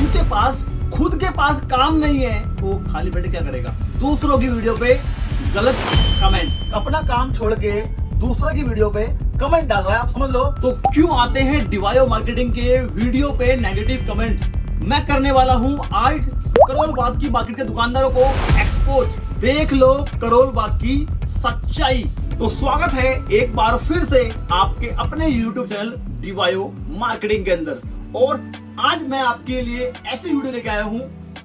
जिनके पास खुद के पास काम नहीं है वो खाली बैठे क्या करेगा? दूसरों की वीडियो पे गलत कमेंट्स, अपना काम छोड़ के दूसरों की वीडियो पे कमेंट डाल रहा है, आप समझ लो। तो क्यों आते हैं डिवायो मार्केटिंग के वीडियो पे नेगेटिव कमेंट्स? मैं करने वाला हूँ आज करोल बाग की मार्केट के दुकानदारों को एक्सपोज। देख लो करोल बाग की सच्चाई। तो स्वागत है एक बार फिर से आपके अपने YouTube चैनल डिवायो मार्केटिंग के अंदर। और आज मैं आपके लिए ऐसी वीडियो लेके आया हूँ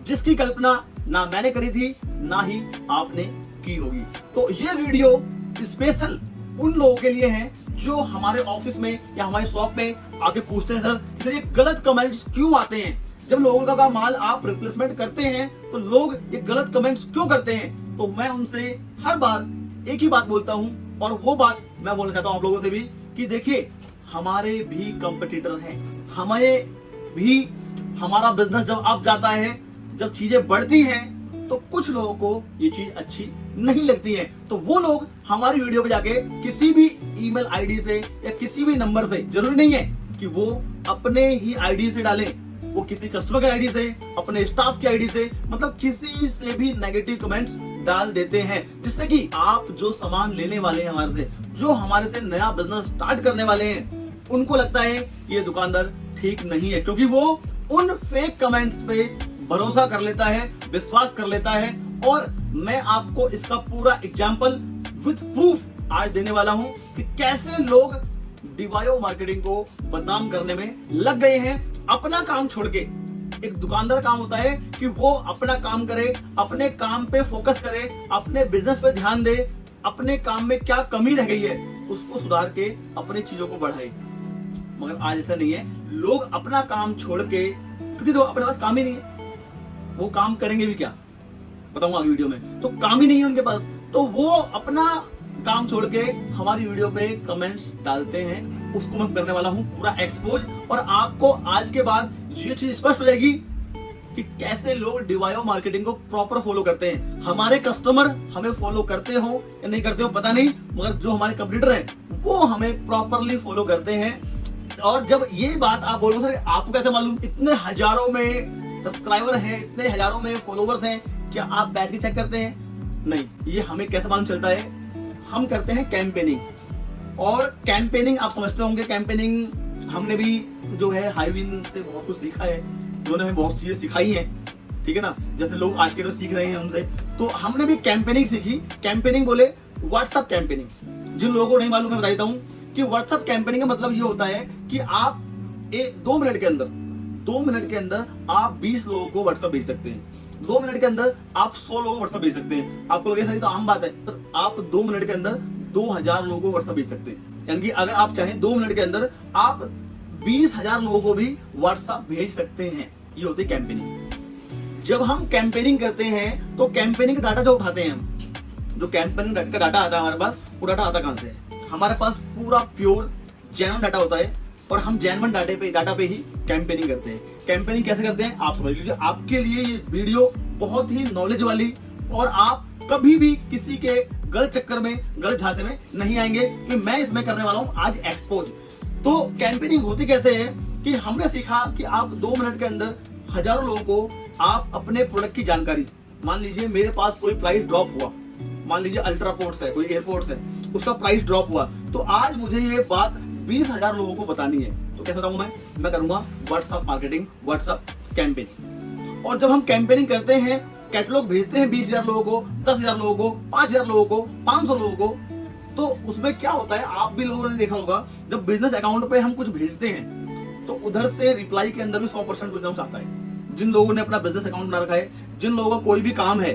जिसकी कल्पना ना मैंने करी थी ना ही आपने की होगी। तो ये वीडियो स्पेशल उन लोगों के लिए है जो हमारे ऑफिस में या हमारे शॉप में आके पूछते हैं, सर ये गलत कमेंट्स क्यों आते हैं? जब लोगों का माल आप रिप्लेसमेंट करते हैं तो लोग ये गलत कमेंट्स क्यों करते हैं? तो मैं उनसे हर बार एक ही बात बोलता हूं और वो बात मैं बोलना चाहता हूं आप लोगों से भी कि देखिए हमारे भी कंपटीटर हैं, हमें भी हमारा बिजनेस जब अप जाता है, जब चीजें बढ़ती हैं तो कुछ लोगों को ये चीज अच्छी नहीं लगती है। तो वो लोग हमारी वीडियो पे जाके किसी भी ईमेल आईडी से या किसी भी नंबर से, जरूरी नहीं है कि वो अपने ही आईडी से डालें, वो किसी कस्टमर के आईडी से, अपने स्टाफ की आईडी से, मतलब किसी से भी नेगेटिव कमेंट्स डाल देते हैं, जिससे कि आप जो सामान लेने वाले हैं हमारे से, जो हमारे से नया बिजनेस स्टार्ट करने वाले हैं, उनको लगता है ये दुकानदार ठीक नहीं है, क्योंकि वो उन फेक कमेंट्स पे भरोसा कर लेता है, विश्वास कर लेता है। और मैं आपको इसका पूरा एग्जाम्पल विद प्रूफ आज देने वाला हूं कि कैसे लोग डिवायो मार्केटिंग को बदनाम करने में लग गए हैं। अपना काम छोड़ के, एक दुकानदार काम होता है कि वो अपना काम करे, अपने काम पे फोकस करे, अपने बिजनेस पे ध्यान दे, अपने काम में क्या कमी रह गई है उसको सुधार के अपनी चीजों को बढ़ाए। मगर आज ऐसा नहीं है, लोग अपना काम छोड़ के, क्योंकि तो अपने पास काम ही नहीं है, वो काम करेंगे भी क्या बताऊंगा आगे वीडियो में, तो काम ही नहीं है उनके पास, तो वो अपना काम छोड़ के हमारी वीडियो पे कमेंट्स डालते हैं। उसको मैं करने वाला हूं पूरा एक्सपोज, और आपको आज के बाद ये चीज स्पष्ट हो जाएगी कि कैसे लोग डिवायो मार्केटिंग को प्रॉपर फॉलो करते हैं। हमारे कस्टमर हमें फॉलो करते हो या नहीं करते हो पता नहीं, मगर जो हमारे कंपटीटर हैं वो हमें प्रॉपरली फॉलो करते हैं। और जब ये बात आप बोलो सर आपको कैसे मालूम? इतने हजारों में सब्सक्राइबर हैं, इतने हजारों में फॉलोवर्स हैं, क्या आप बैठ के चेक करते हैं? नहीं। ये हमें कैसे मालूम चलता है? हम करते हैं कैंपेनिंग। और कैंपेनिंग आप समझते होंगे, कैंपेनिंग हमने भी जो है हाईविन से बहुत कुछ सीखा है, उन्होंने हमें बहुत चीजें सिखाई हैं, ठीक है ना। जैसे लोग आज के दिन सीख रहे हैं हमसे, तो हमने भी कैंपेनिंग सीखी। कैंपेनिंग बोले व्हाट्सएप कैंपेनिंग। जिन लोगों को नहीं मालूम मैं बताता हूँ कि व्हाट्सएप कैंपेनिंग का मतलब ये होता है कि आप 2 मिनट के अंदर आप 20 लोगों को व्हाट्सएप भेज सकते हैं। 2 मिनट के अंदर आप 100 लोगों को व्हाट्सएप भेज सकते हैं। आपको लगे सर ये तो आम बात है, पर आप 2 मिनट के अंदर 2000 लोगों को व्हाट्सएप भेज सकते हैं। यानी कि अगर आप चाहें 2 मिनट के अंदर आप 20,000 लोगों को भी व्हाट्सएप भेज सकते हैं। ये होती है कैंपेनिंग। जब हम कैंपेनिंग करते हैं तो कैंपेनिंग का डाटा जो उठाते हैं हम, जो कैंपेनिंग का डाटा आता है हमारे पास, वो डाटा आता कहां से है? हमारे पास पूरा प्योर जेन्युइन डाटा होता है, और हम जेन्युइन डाटा पे ही कैंपेनिंग करते हैं। कैंपेनिंग कैसे करते हैं आप समझ लीजिए। आपके लिए ये वीडियो बहुत ही नॉलेज वाली, और आप कभी भी किसी के गलत चक्कर में, गलत झांसे में नहीं आएंगे कि मैं इसमें करने वाला हूं आज एक्सपोज। तो कैंपेनिंग होती कैसे है कि हमने सीखा कि आप 2 मिनट के अंदर हजारों लोगों को आप अपने प्रोडक्ट की जानकारी, मान लीजिए मेरे पास कोई प्राइस ड्रॉप हुआ, मान लीजिए अल्ट्रापोर्ट्स है, कोई एयरपोर्ट्स है, उसका प्राइस ड्रॉप हुआ, तो आज मुझे ये बात 20,000 लोगों को बतानी है। तो कैसे बताऊं मैं करूंगा व्हाट्सएप मार्केटिंग, व्हाट्सएप कैंपेनिंग। और जब हम कैंपेनिंग करते हैं, कैटलॉग भेजते हैं 20,000 लोगों को, 10,000 लोगों को, 5,000 लोगों को, 500 लोगों को, तो उसमें क्या होता है आप भी लोगों ने देखा होगा, जब बिजनेस अकाउंट पे हम कुछ भेजते हैं तो उधर से रिप्लाई के अंदर भी 100% कुछ ना कुछ आता है। जिन लोगों ने अपना बिजनेस अकाउंट बना रखा है, जिन लोगों का कोई भी काम है,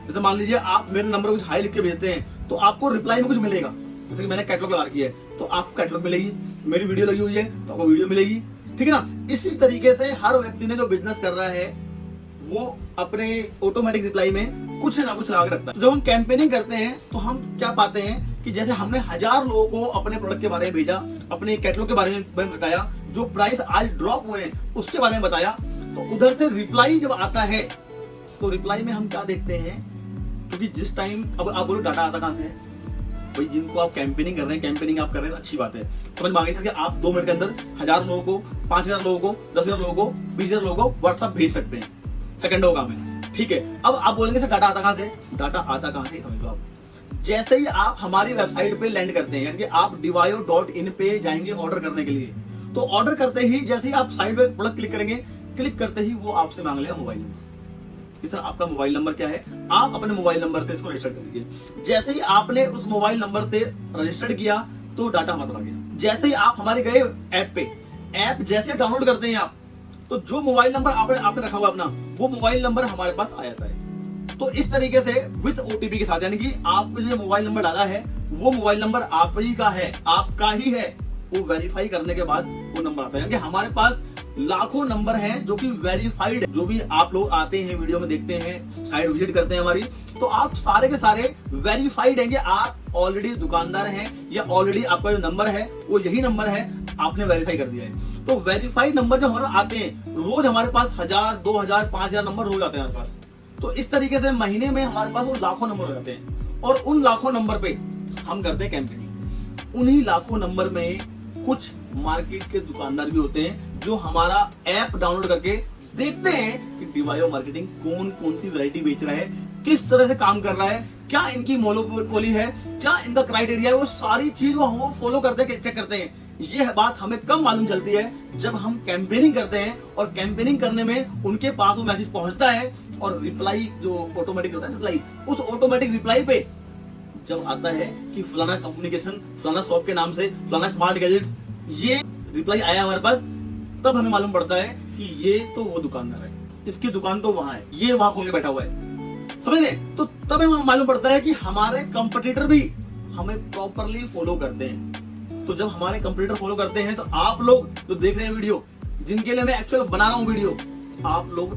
जैसे मान लीजिए आप मेरे नंबर कुछ हाई लिख के भेजते हैं तो आपको रिप्लाई में कुछ मिलेगा। जैसे कि मैंने कैटलॉग लगा रखी है तो आपको कैटलॉग मिलेगी, मेरी वीडियो लगी हुई है तो आपको वीडियो मिलेगी, ठीक है ना। इसी तरीके से हर व्यक्ति ने जो बिजनेस कर रहा है वो अपने ऑटोमेटिक रिप्लाई में कुछ ना कुछ लगा के रखता है। तो जब हम कैंपेनिंग करते हैं तो हम क्या पाते हैं कि जैसे हमने 1000 लोगों को अपने प्रोडक्ट के बारे में भेजा, अपने कैटलॉग के बारे में बताया, जो प्राइस आज ड्रॉप हुए हैं उसके बारे में बताया, तो उधर से रिप्लाई जब आता है तो रिप्लाई में हम क्या देखते हैं, क्योंकि जिस टाइम अब आप बोलो डाटा आता कहां से है, भाई जिनको आप कैंपेनिंग कर रहे हैं, कैंपेनिंग आप कर रहे हैं, अच्छी बात है, समझ में आ गई सर कि आप 2 मिनट के अंदर 1000 लोगों को, 5000 लोगों को, 10,000 लोगों को, 20,000 लोगों को व्हाट्सएप भेज सकते हैं, सेकंडों का काम है, ठीक है। अब आप बोलेंगे सर डाटा आता कहां से? डाटा आता कहां से समझ लो आप। जैसे ही आप हमारी वेबसाइट पे लैंड करते हैं, यानी कि आप divayo.in पे जाएंगे ऑर्डर करने के लिए, तो ऑर्डर करते ही जैसे ही आप साइड पे प्रोडक्ट क्लिक करेंगे, क्लिक करते ही वो आपसे मांग लेगा मोबाइल नंबर कि सर आपका मोबाइल नंबर क्या है, आप अपने मोबाइल नंबर से इसको रजिस्टर कर दीजिए। जैसे ही आपने उस मोबाइल नंबर से रजिस्टर्ड किया तो डाटा हमारे पास आ गया। जैसे ही आप हमारे गए ऐप पे, ऐप जैसे डाउनलोड करते हैं आप, तो जो मोबाइल नंबर आपने रखा हुआ अपना, वो मोबाइल नंबर हमारे पास आ जाता है। तो इस तरीके से विद ओटीपी के साथ, यानी कि आपने जो मोबाइल नंबर डाला है वो मोबाइल नंबर आप ही का है, आपका ही है, वो वेरीफाई करने के बाद वो नंबर आता है। यानी कि हमारे पास लाखों नंबर हैं जो कि वेरीफाइड है। जो भी आप लोग आते हैं, वीडियो में देखते हैं, साइट विजिट करते हैं हमारी, तो आप सारे के सारे वेरीफाइड हैं कि आप ऑलरेडी दुकानदार हैं या ऑलरेडी आपका जो नंबर है वो यही नंबर है, आपने वेरीफाई कर दिया है। तो वेरीफाइड नंबर जो हमारे आते हैं, रोज हमारे पास 1000, 2000, 5000 नंबर रोज आते हैं हमारे पास। तो इस तरीके से महीने में हमारे पास वो लाखों नंबर हो जाते हैं, और उन लाखों नंबर पे हम करते हैं कैंपेनिंग। उन्हीं लाखों नंबर में कुछ मार्केट के दुकानदार भी होते हैं जो हमारा ऐप डाउनलोड करके देखते हैं कि डिवायो मार्केटिंग कौन कौन सी वैरायटी बेच रहा है, किस तरह से काम कर रहा है, क्या इनकी मोनोपोली है, क्या इनका क्राइटेरिया है, वो सारी चीज वो हम फॉलो करते हैं, चेक करते हैं। ये बात हमें कब मालूम चलती है? जब हम कैंपेनिंग करते हैं, और कैंपेनिंग करने में उनके पास वो मैसेज पहुंचता है, और रिप्लाई जो ऑटोमेटिक होता है रिप्लाई, उस ऑटोमेटिक रिप्लाई पे जब आता है कि फलाना कम्युनिकेशन, फलाना शॉप के नाम से, फलाना स्मार्ट गैजेट्स, ये रिप्लाई आया हमारे पास, तब हमें मालूम पड़ता है कि ये तो वो दुकानदार है, इसकी दुकान तो वहां है, ये वहां खोल के बैठा हुआ है, समझ गए? तो तब हमें मालूम पड़ता है कि हमारे कंपटीटर भी हमें प्रॉपरली फॉलो करते हैं। तो जब हमारे कंपटीटर फॉलो करते हैं, तो आप लोग जो देख रहे हैं वीडियो, जिनके लिए मैं एक्चुअल बना रहा हूं वीडियो, आप लोग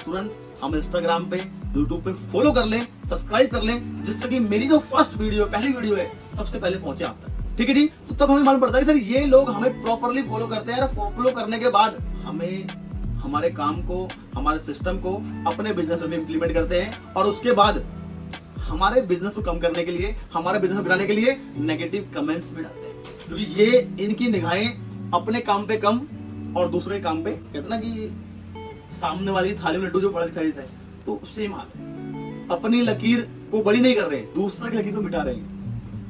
तुरंत हम इंस्टाग्राम पे, यूट्यूब पे फॉलो कर लें, सब्सक्राइब कर लें, जिससे कि मेरी जो फर्स्ट वीडियो, पहली वीडियो है, सबसे पहले पहुंचे आप तक, ठीक है जी। तो तब हमें मालूम पड़ता है कि सर ये लोग हमें प्रॉपरली फॉलो करते हैं, और फॉलो करने के बाद हमें हमारे काम को, हमारे सिस्टम को अपने बिजनेस में इंप्लीमेंट करते हैं, और उसके बाद हमारे बिजनेस को कम करने के लिए, हमारे बिजनेस को गिराने के लिए नेगेटिव कमेंट्स भी डालते हैं, क्योंकि ये इनकी निगाहें अपने काम पे कम और दूसरे काम पे, कहते ना कि सामने वाली थाली में लड्डू जो बड़ा दिखाई देता है, तो सेम हाल है। अपनी लकीर को बड़ी नहीं कर रहे, दूसरे की लकीर को मिटा रहे हैं।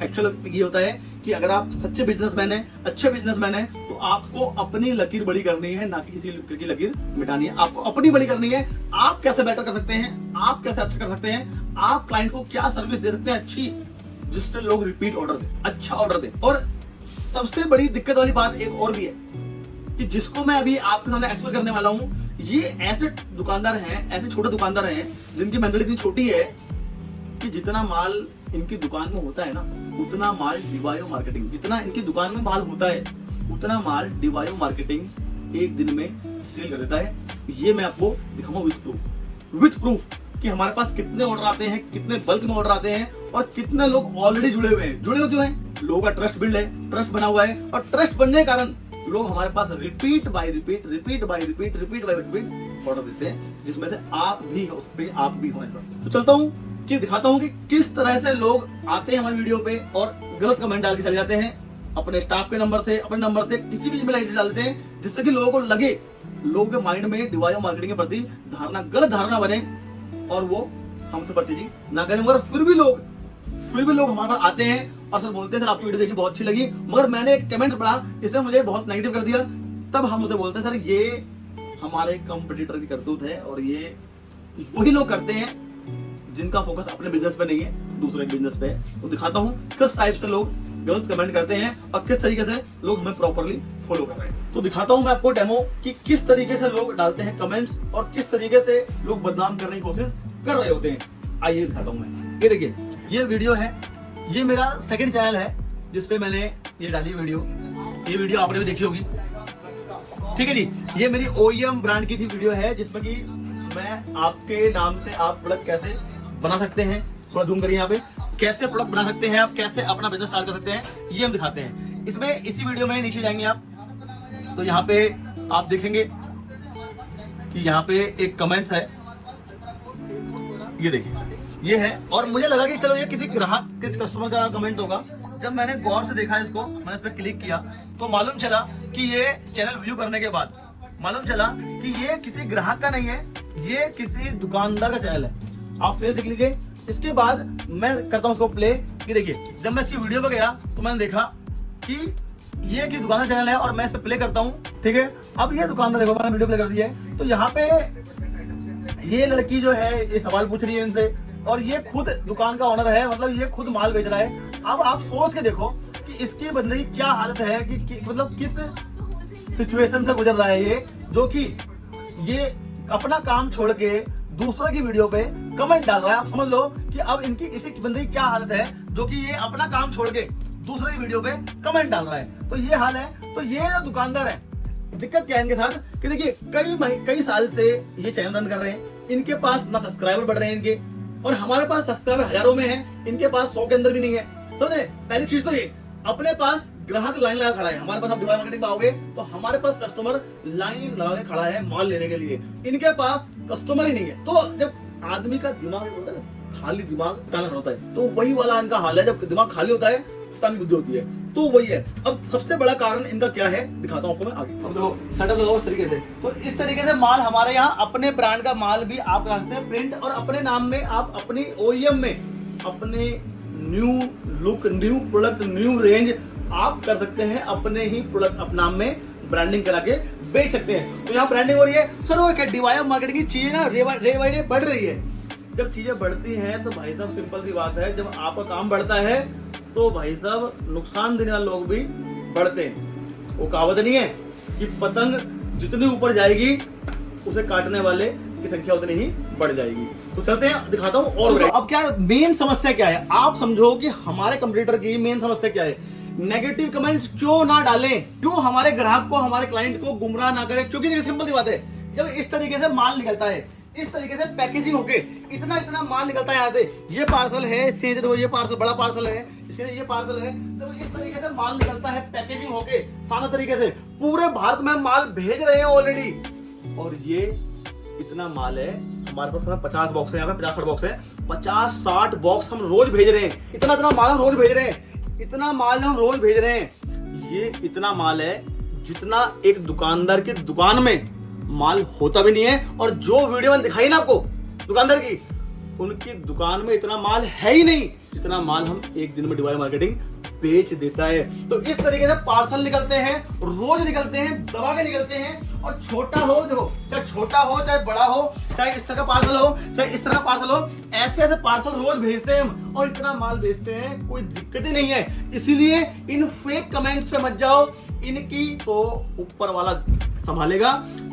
एक्चुअल ये होता है कि अगर आप सच्चे बिजनेसमैन हैं, अच्छे बिजनेसमैन हैं, तो आपको अपनी लकीर बड़ी करनी है, ना कि किसी की लकीर मिटानी है। आपको अपनी बड़ी करनी है। आप कैसे बेटर कर सकते हैं, आप कैसे अच्छा कर सकते हैं, आप क्लाइंट को क्या सर्विस दे सकते हैं अच्छी, जिससे लोग रिपीट ऑर्डर दे, अच्छा ऑर्डर दे। और सबसे बड़ी दिक्कत वाली बात एक और भी है कि जिसको मैं अभी आपके सामने एक्सप्लेन करने वाला हूँ, ये ऐसे दुकानदार हैं, ऐसे छोटे दुकानदार हैं जिनकी मेंटलिटी इतनी छोटी है कि जितना माल इनकी दुकान में होता है ना, उतना माल डिवायो मार्केटिंग, जितना इनकी दुकान में माल होता है, उतना माल डिवायो मार्केटिंग एक दिन में सेल कर देता है। ये मैं आपको दिखाऊंगा विथ प्रूफ कि हमारे पास कितने ऑर्डर आते हैं, कितने बल्क में ऑर्डर आते हैं, और कितने लोग ऑलरेडी जुड़े हुए हैं। जुड़े हुए क्यों हैं? लोगों का ट्रस्ट बिल्ड है, ट्रस्ट बना हुआ है, और ट्रस्ट बनने के कारण लोग हमारे पास रिपीट बाय रिपीट ऑर्डर देते हैं, जिसमें से आप भी हो, उसमें आप भी हो ऐसा। तो चलता हूँ कि दिखाता हूँ कि किस तरह से लोग आते हैं हमारी वीडियो पे और गलत कमेंट डाल के चले जाते हैं, अपने स्टाफ के नंबर से, अपने नंबर से, किसी भी ईमेल आईडी डालते हैं, जिससे कि लोगों को लगे, लोगों के माइंड में डिवायो मार्केटिंग के प्रति धारणा, गलत धारणा बने, और वो हमसे परचेजिंग ना करें। मगर फिर भी लोग हमारे पास आते हैं और सर बोलते हैं सर आपकी वीडियो देखी, बहुत अच्छी लगी, मगर मैंने एक कमेंट पढ़ा, इसने मुझे बहुत नेगेटिव कर दिया। तब हम उसे बोलते हैं सर ये हमारे कंपटीटर की करतूत है, और ये वही लोग करते हैं जिनका फोकस अपने बिजनेस पे नहीं है, दूसरे बिजनेस पे है। तो दिखाता हूँ किस टाइप से लोग गलत कमेंट करते हैं और किस तरीके से लोग हमें प्रॉपरली फॉलो कर रहे हैं। तो दिखाता हूँ मैं आपको डेमो कि किस तरीके से लोग डालते हैं कमेंट्स और किस तरीके से लोग बदनाम करने की कोशिश कर रहे होते हैं। आइए दिखाता हूँ मैं। ये देखिए, ये वीडियो है, ये मेरा सेकंड चैनल है जिसपे मैंने ये डाली वीडियो। ये वीडियो आपने भी देखी होगी, ठीक है जी। ये मेरी OEM ब्रांड की थी वीडियो है, जिसमें कि मैं आपके नाम से आप प्रोडक्ट कैसे बना सकते हैं, थोड़ा जूम करिए यहाँ पे, कैसे प्रोडक्ट बना सकते हैं आप, कैसे अपना बिजनेस स्टार्ट कर सकते हैं, ये हम दिखाते हैं। इसमें इसी वीडियो में नीचे जाएंगे आप, तो यहाँ पे आप देखेंगे कि यहाँ पे एक कमेंट्स है, ये देखिए, ये है। और मुझे लगा कि चलो ये किसी ग्राहक किस कस्टमर का कमेंट होगा। जब मैंने गौर से देखा इसको, मैंने इस पर क्लिक किया तो मालूम चला कि ये चैनल व्यू करने के बाद मालूम चला कि ये किसी ग्राहक का नहीं है, ये किसी दुकानदार का चैनल है। आप फिर देख लीजिए। इसके बाद मैं करता हूँ उसको प्ले कि देखिए जब मैं इसकी वीडियो पे गया तो मैंने देखा कि ये किस दुकानदार चैनल है और मैं इस पे प्ले करता हूँ। ठीक है, अब ये दुकानदार देखो, मैंने वीडियो प्ले कर दी है तो यहाँ पे ये लड़की जो है ये सवाल पूछ रही है इनसे और ये खुद दुकान का ऑनर है, मतलब ये खुद माल बेच रहा है। अब आप सोच के देखो कि इसकी बंदे की क्या हालत है कि मतलब किस सिचुएशन से गुजर रहा है ये, जो कि ये अपना काम छोड़ के दूसरे की वीडियो पे कमेंट डाल रहा है। आप समझ लो कि अब इनकी इसी बंदे की क्या हालत है जो कि ये अपना काम छोड़ के दूसरे की वीडियो पे कमेंट डाल रहा है। तो ये हाल है। तो ये जो दुकानदार है, दिक्कत क्या है इनके साथ कि देखिए कई साल से ये चैनल रन कर रहे हैं, इनके पास ना सब्सक्राइबर बढ़ रहे हैं इनके, और हमारे पास सब्सक्राइबर हजारों में है, इनके पास 100 के अंदर भी नहीं है। समझे? पहली चीज तो ये, अपने पास ग्राहक लाइन लगा खड़ा है। हमारे पास आप डिवाइस मार्केटिंग में आओगे तो हमारे पास कस्टमर लाइन लगा के खड़ा है माल लेने के लिए, इनके पास कस्टमर ही नहीं है। तो जब आदमी का दिमाग होता है ना, खाली दिमाग ताना होता है, तो वही वाला इनका हाल है। जब दिमाग खाली होता है शैतानी बुद्धि होती है, तो वही है। अब सबसे बड़ा कारण इनका क्या है दिखाता हूँ आपको मैं आगे। अब देखो सेटअप लगाओ इस तरीके से। तो इस तरीके से माल हमारे यहाँ, अपने ब्रांड का माल भी आप कर सकते हैं प्रिंट, और अपने नाम में आप अपनी OEM में अपने new look, new product, new range आप कर सकते हैं। अपने ही प्रोडक्ट अपने नाम में ब्रांडिंग करा के बेच सकते हैं। तो यहाँ ब्रांडिंग हो रही है सर, वो क्या डिवाइस मार्केटिंग की चीजें ना डे बाय डे बढ़ रही है। जब चीजें बढ़ती हैं तो भाई साहब सिंपल सी बात है, जब आपका काम बढ़ता है तो भाई साहब नुकसान देने वाले लोग भी बढ़ते हैं। वो कहावत नहीं है कि पतंग जितनी ऊपर जाएगी उसे काटने वाले की संख्या उतनी ही बढ़ जाएगी। तो चलते हैं दिखाता हूँ। और तो अब क्या मेन समस्या क्या है, आप समझो कि हमारे कंप्यूटर की मेन समस्या क्या है। नेगेटिव कमेंट्स क्यों ना डालें, क्यों हमारे ग्राहक को, हमारे क्लाइंट को गुमराह ना करें। क्योंकि देखिए सिंपल सी बात है, जब इस तरीके से माल निकलता है, इस तरीके से पैकेजिंग होके इतना माल निकलता है यहाँ से, ये पार्सल है, इसके देखो ये पार्सल बड़ा पार्सल है, इसके ये पार्सल है, तो इस तरीके से माल निकलता है पैकेजिंग होके सारा तरीके से। पूरे भारत में माल भेज रहे हैं ऑलरेडी, और ये इतना माल है हमारे पास 50 बॉक्स है, यहाँ पे 50-60 बॉक्स है, 50-60 बॉक्स हम रोज भेज रहे हैं। इतना माल हम रोज भेज रहे हैं, इतना माल हम रोज भेज रहे हैं। ये इतना माल है जितना एक दुकानदार की दुकान में माल होता भी नहीं है। और जो वीडियो मैंने दिखाई ना आपको दुकानदार की, उनकी दुकान में इतना माल है ही नहीं जितना माल हम एक दिन में डिवाइस मार्केटिंग बेच देता है। तो इस तरीके से पार्सल निकलते हैं, रोज निकलते हैं, दबा के निकलते हैं। और छोटा हो, देखो चाहे छोटा हो चाहे बड़ा हो, चाहे इस तरह का पार्सल हो चाहे इस तरह का पार्सल हो, ऐसे पार्सल रोज भेजते हैं हम और इतना माल भेजते हैं, कोई दिक्कत ही नहीं है। इसीलिए इन फेक कमेंट्स पे मत जाओ, इनकी तो ऊपर वाला संभालेगा।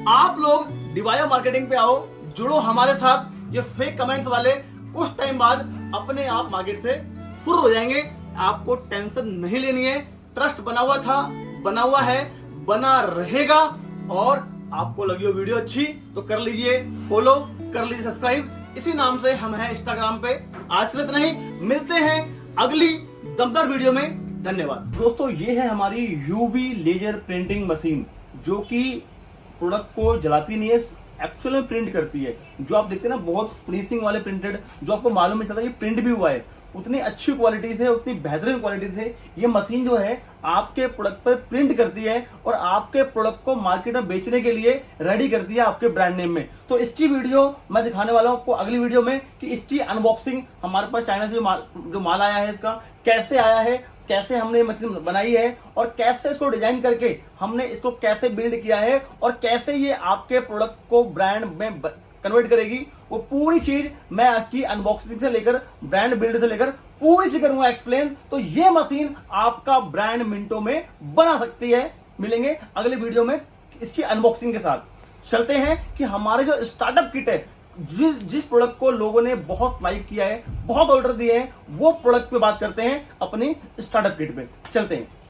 आप लोग डिवाइस मार्केटिंग पे आओ, जुड़ो हमारे साथ। ये फेक कमेंट्स वाले कुछ टाइम बाद अपने आप मार्केट से फुर हो जाएंगे। आपको टेंशन नहीं लेनी है। ट्रस्ट बना हुआ था, बना हुआ है, बना रहेगा। और आपको लगी हो वीडियो अच्छी तो कर लीजिए फॉलो, कर लीजिए सब्सक्राइब। इसी नाम से हम हैं इंस्टाग्राम पे। आज के लिए इतना ही, मिलते हैं अगली दमदार वीडियो में। धन्यवाद दोस्तों। ये है हमारी UV लेजर प्रिंटिंग मशीन, जो कि प्रोडक्ट को जलाती नहीं है, एक्चुअल में प्रिंट करती है। जो आप देखते हैं ना बहुत फिनिशिंग वाले प्रिंटेड, जो आपको मालूम नहीं चलता ये प्रिंट भी हुआ है, उतनी अच्छी क्वालिटी से, उतनी बेहतरीन क्वालिटी से ये मशीन जो है आपके प्रोडक्ट पर प्रिंट करती है और आपके प्रोडक्ट को मार्केट में बेचने के लिए रेडी करती है आपके ब्रांड नेम में। तो इसकी वीडियो मैं दिखाने वाला हूं आपको अगली वीडियो में कि इसकी अनबॉक्सिंग, हमारे पास चाइना से जो माल आया है इसका कैसे आया है, कैसे हमने मशीन बनाई है और कैसे इसको डिजाइन करके हमने इसको कैसे बिल्ड किया है और कैसे ये आपके प्रोडक्ट को ब्रांड में कन्वर्ट करेगी, वो पूरी चीज मैं आज की अनबॉक्सिंग से लेकर ब्रांड बिल्ड से लेकर पूरी चीज करूंगा एक्सप्लेन। तो ये मशीन आपका ब्रांड मिनटों में बना सकती है। मिलेंगे अगले वीडियो में इसकी अनबॉक्सिंग के साथ। चलते हैं कि हमारे जो स्टार्टअप किट है, जिस प्रोडक्ट को लोगों ने बहुत लाइक किया है, बहुत ऑर्डर दिए हैं, वो प्रोडक्ट पे बात करते हैं अपनी स्टार्टअप किट पे। चलते हैं।